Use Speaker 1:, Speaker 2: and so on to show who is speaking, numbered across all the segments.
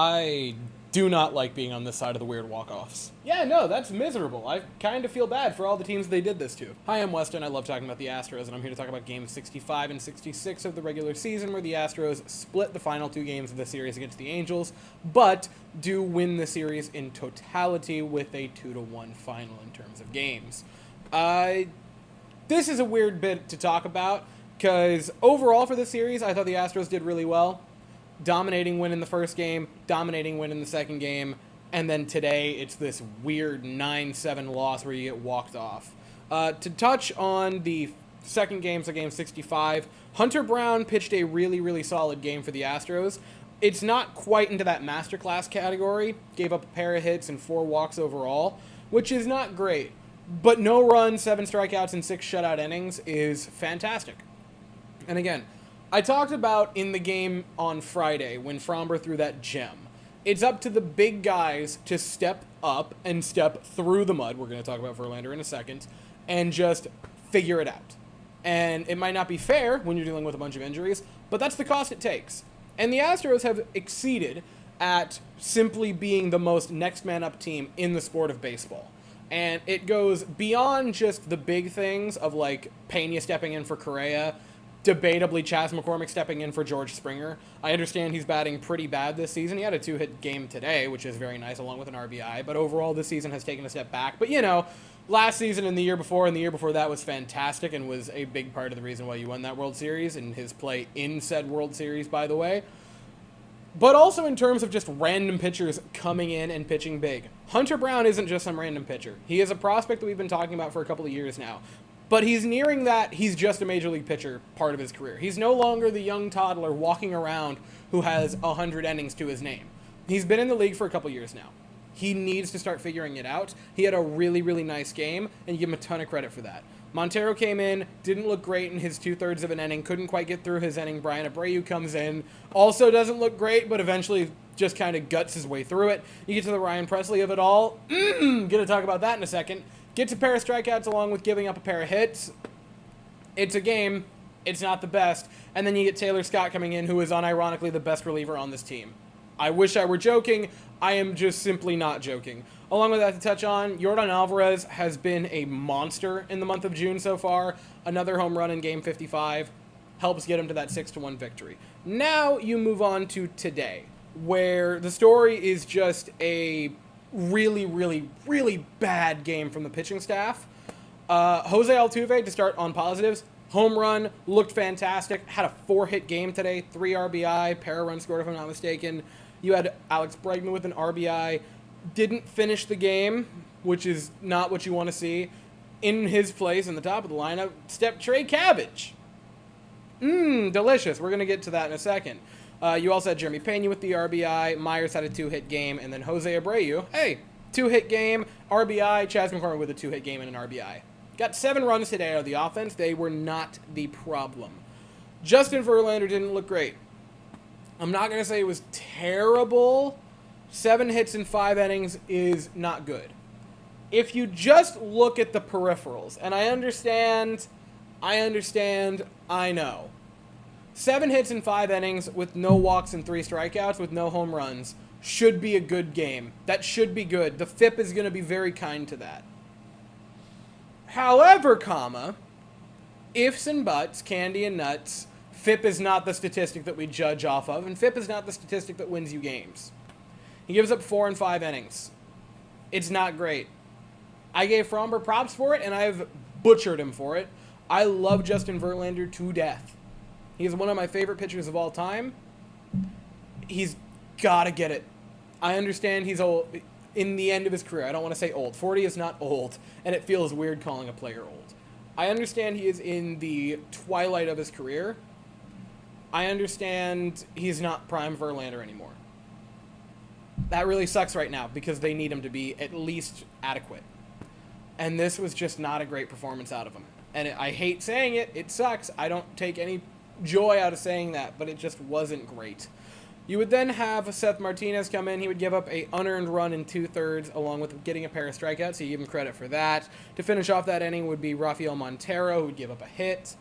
Speaker 1: I do not like being on this side of the weird walk-offs. Yeah, no, that's miserable. I kind of feel bad for all the teams they did this to. Hi, I'm Weston. I love talking about the Astros, and I'm here to talk about games 65 and 66 of the regular season, where the Astros split the final two games of the series against the Angels, but do win the series in totality with a 2-1 final in terms of games. This is a weird bit to talk about, because overall for the series, I thought the Astros did really well. Dominating win in the first game, dominating win in the second game, and then today it's this weird 9-7 loss where you get walked off. To touch on the second game, so game 65, Hunter Brown pitched a really, really solid game for the Astros. It's not quite into that masterclass category, gave up a pair of hits and 4 walks overall, which is not great. But no runs, 7 strikeouts, and 6 shutout innings is fantastic. And again, I talked about in the game on Friday when Fromber threw that gem. It's up to the big guys to step up and step through the mud, we're going to talk about Verlander in a second, and just figure it out. And it might not be fair when you're dealing with a bunch of injuries, but that's the cost it takes. And the Astros have exceeded at simply being the most next man up team in the sport of baseball. And it goes beyond just the big things of like Pena stepping in for Correa, debatably Chas McCormick stepping in for George Springer. I understand he's batting pretty bad this season. He had a 2-hit game today, which is very nice, along with an RBI. But overall, this season has taken a step back. But, you know, last season and the year before that was fantastic and was a big part of the reason why you won that World Series and his play in said World Series, by the way. But also in terms of just random pitchers coming in and pitching big. Hunter Brown isn't just some random pitcher. He is a prospect that we've been talking about for a couple of years now. But he's nearing that he's just a major league pitcher part of his career. He's no longer the young toddler walking around who has 100 innings to his name. He's been in the league for a couple years now. He needs to start figuring it out. He had a really, really nice game, and you give him a ton of credit for that. Montero came in, didn't look great in his 2/3 of an inning, couldn't quite get through his inning. Brian Abreu comes in, also doesn't look great, but eventually just kind of guts his way through it. You get to the Ryan Presley of it all. Gonna talk about that in a second. Gets a pair of strikeouts along with giving up a pair of hits. It's a game. It's not the best. And then you get Taylor Scott coming in, who is unironically the best reliever on this team. I wish I were joking. I am just simply not joking. Along with that to touch on, Yordan Alvarez has been a monster in the month of June so far. Another home run in game 55 helps get him to that 6-1 victory. Now you move on to today, where the story is just a really, really, really bad game from the pitching staff. Jose Altuve, to start on positives, home run, looked fantastic, had a 4-hit game today, 3 RBI, pair of runs scored if I'm not mistaken. You had Alex Bregman with an RBI, didn't finish the game, which is not what you want to see. In his place, in the top of the lineup, stepped Trey Cabbage. Delicious. We're going to get to that in a second. You also had Jeremy Pena with the RBI. Myers had a 2-hit game. And then Jose Abreu, 2-hit game, RBI. Chas McCormick with a 2-hit game and an RBI. Got 7 runs today out of the offense. They were not the problem. Justin Verlander didn't look great. I'm not going to say it was terrible. 7 hits in 5 innings is not good. If you just look at the peripherals, and I understand, I know. 7 hits in 5 innings with no walks and 3 strikeouts with no home runs should be a good game. That should be good. The FIP is going to be very kind to that. However, ifs and buts, candy and nuts, FIP is not the statistic that we judge off of, and FIP is not the statistic that wins you games. He gives up 4 in 5 innings. It's not great. I gave Fromber props for it, and I've butchered him for it. I love Justin Verlander to death. He's one of my favorite pitchers of all time. He's got to get it. I understand he's old in the end of his career. I don't want to say old. 40 is not old, and it feels weird calling a player old. I understand he is in the twilight of his career. I understand he's not prime Verlander anymore. That really sucks right now because they need him to be at least adequate. And this was just not a great performance out of him. And I hate saying it. It sucks. I don't take any joy out of saying that, but it just wasn't great. You would then have Seth Martinez come in. He would give up a unearned run in 2/3 along with getting a pair of strikeouts, so you give him credit for that. To finish off that inning would be Rafael Montero, who would give up a hit.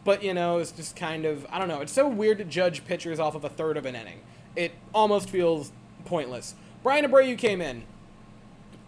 Speaker 1: But, it's just kind of, I don't know. It's so weird to judge pitchers off of a third of an inning. it almost feels pointless. Brian Abreu came in,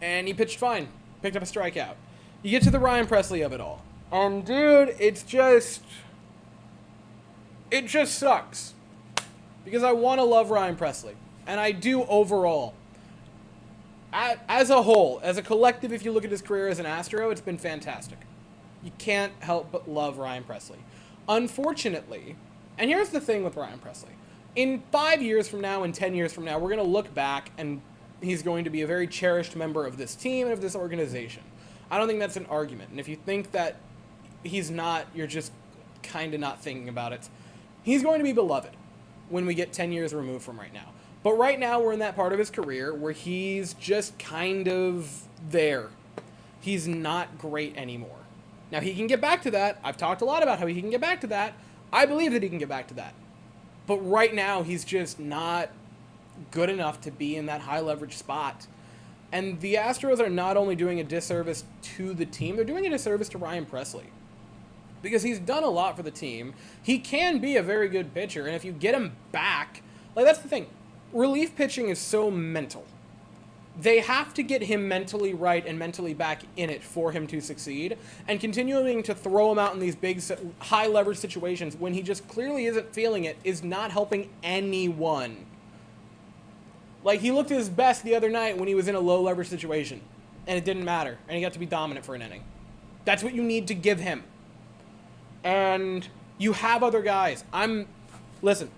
Speaker 1: and he pitched fine. Picked up a strikeout. You get to the Ryan Presley of it all. And, dude, it just sucks. Because I want to love Ryan Presley. And I do overall. As a whole, as a collective, if you look at his career as an Astro, it's been fantastic. You can't help but love Ryan Presley. Unfortunately, and here's the thing with Ryan Presley. In 5 years from now, in 10 years from now, we're going to look back and he's going to be a very cherished member of this team and of this organization. I don't think that's an argument. And if you think that he's not, you're just kind of not thinking about it. He's going to be beloved when we get 10 years removed from right now. But right now, we're in that part of his career where he's just kind of there. He's not great anymore. Now, he can get back to that. I've talked a lot about how he can get back to that. I believe that he can get back to that. But right now, he's just not good enough to be in that high leverage spot. And the Astros are not only doing a disservice to the team, they're doing a disservice to Ryan Presley. Because he's done a lot for the team. He can be a very good pitcher, and if you get him back, like that's the thing. Relief pitching is so mental. They have to get him mentally right and mentally back in it for him to succeed. And continuing to throw him out in these big, high leverage situations when he just clearly isn't feeling it is not helping anyone. Like, he looked his best the other night when he was in a low leverage situation. And it didn't matter. And he got to be dominant for an inning. That's what you need to give him. And you have other guys. Listen,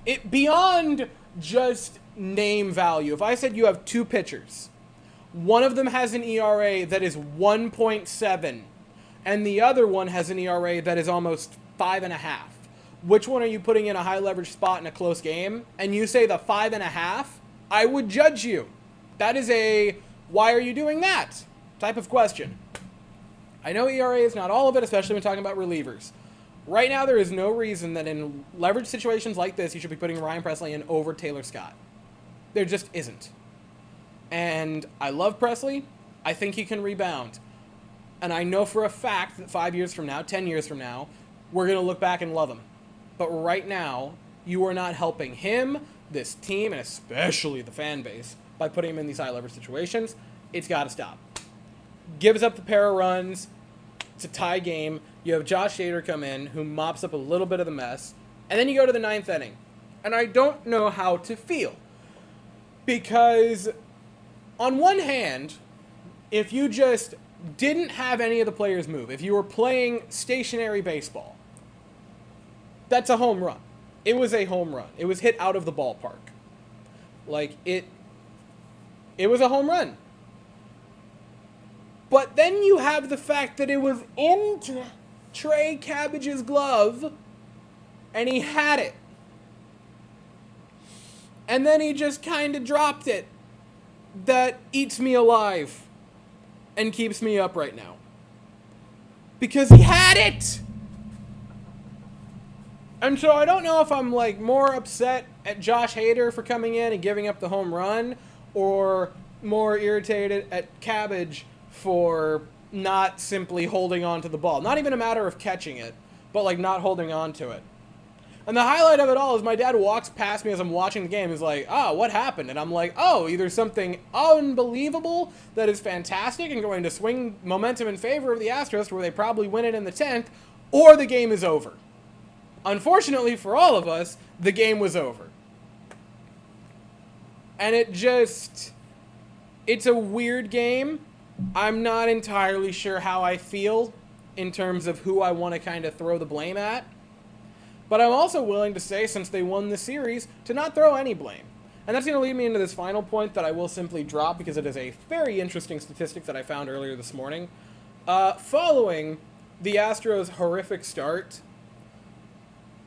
Speaker 1: it beyond just name value. If I said you have two pitchers, one of them has an ERA that is 1.7, and the other one has an ERA that is almost 5.5. Which one are you putting in a high leverage spot in a close game? And you say the 5.5, I would judge you. That is a why are you doing that type of question. I know ERA is not all of it, especially when talking about relievers. Right now, there is no reason that in leverage situations like this, you should be putting Ryan Presley in over Taylor Scott. There just isn't. And I love Presley. I think he can rebound. And I know for a fact that 5 years from now, 10 years from now, we're going to look back and love him. But right now, you are not helping him, this team, and especially the fan base, by putting him in these high leverage situations. It's got to stop. Gives up the pair of runs. It's a tie game. You have Josh Hader come in, who mops up a little bit of the mess. And then you go to the ninth inning. And I don't know how to feel. Because, on one hand, if you just didn't have any of the players move, if you were playing stationary baseball, that's a home run. It was a home run. It was hit out of the ballpark. Like, it was a home run. But then you have the fact that it was in Trey Cabbage's glove, and he had it. And then he just kind of dropped it. That eats me alive and keeps me up right now. Because he had it! And so I don't know if I'm like more upset at Josh Hader for coming in and giving up the home run, or more irritated at Cabbage for not simply holding on to the ball. Not even a matter of catching it, but like not holding on to it. And the highlight of it all is my dad walks past me as I'm watching the game. He's like, what happened? And I'm like, either something unbelievable that is fantastic and going to swing momentum in favor of the Astros where they probably win it in the 10th, or the game is over. Unfortunately for all of us, the game was over. And it's a weird game. I'm not entirely sure how I feel in terms of who I want to kind of throw the blame at. But I'm also willing to say, since they won the series, to not throw any blame. And that's going to lead me into this final point that I will simply drop because it is a very interesting statistic that I found earlier this morning. Following the Astros' horrific start,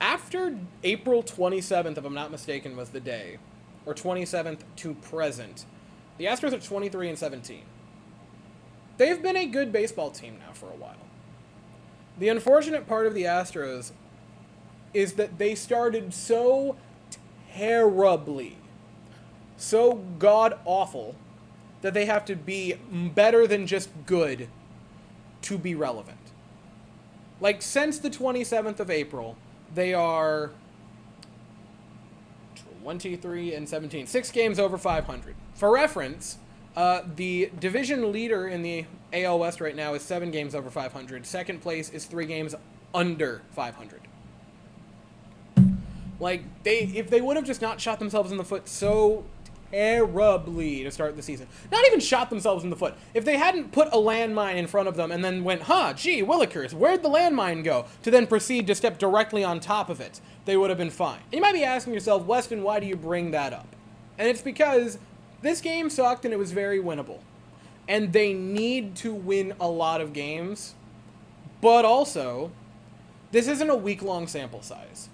Speaker 1: after April 27th, if I'm not mistaken, was the day, or 27th to present, the Astros are 23-17. They've been a good baseball team now for a while. The unfortunate part of the Astros is that they started so terribly, so god-awful, that they have to be better than just good to be relevant. Like, since the 27th of April, they are 1, 2, 3, and 17. 6 games over 500. For reference, the division leader in the AL West right now is 7 games over 500. Second place is 3 games under 500. Like, if they would have just not shot themselves in the foot so terribly to start the season. Not even shot themselves in the foot. If they hadn't put a landmine in front of them and then went, gee, Willikers, where'd the landmine go? To then proceed to step directly on top of it, they would have been fine. And you might be asking yourself, Weston, why do you bring that up? And it's because this game sucked and it was very winnable. And they need to win a lot of games. But also, this isn't a week-long sample size.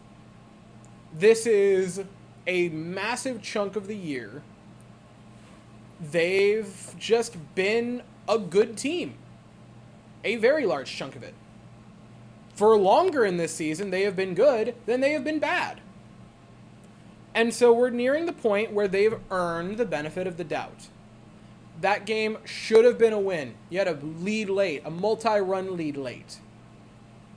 Speaker 1: This is a massive chunk of the year. They've just been a good team. A very large chunk of it. For longer in this season, they have been good than they have been bad. And so we're nearing the point where they've earned the benefit of the doubt. That game should have been a win. You had a lead late, a multi-run lead late.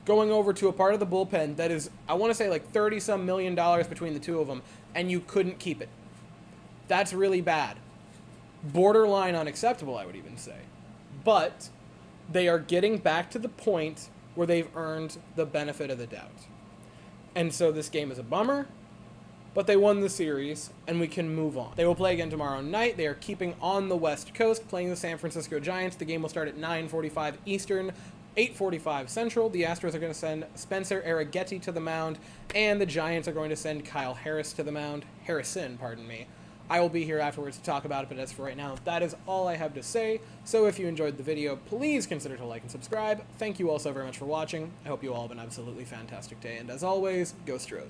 Speaker 1: Going over to a part of the bullpen that is, I want to say, like $30-some million between the two of them, and you couldn't keep it. That's really bad. Borderline unacceptable, I would even say. But they are getting back to the point where they've earned the benefit of the doubt. And so this game is a bummer, but they won the series, and we can move on. They will play again tomorrow night. They are keeping on the West Coast, playing the San Francisco Giants. The game will start at 9:45 Eastern, 8:45 Central. The Astros are going to send Spencer Arrighetti to the mound, and the Giants are going to send Kyle Harrison, pardon me. I will be here afterwards to talk about it, but as for right now, that is all I have to say. So if you enjoyed the video, please consider to like and subscribe. Thank you all so very much for watching. I hope you all have an absolutely fantastic day, and as always, go Stros.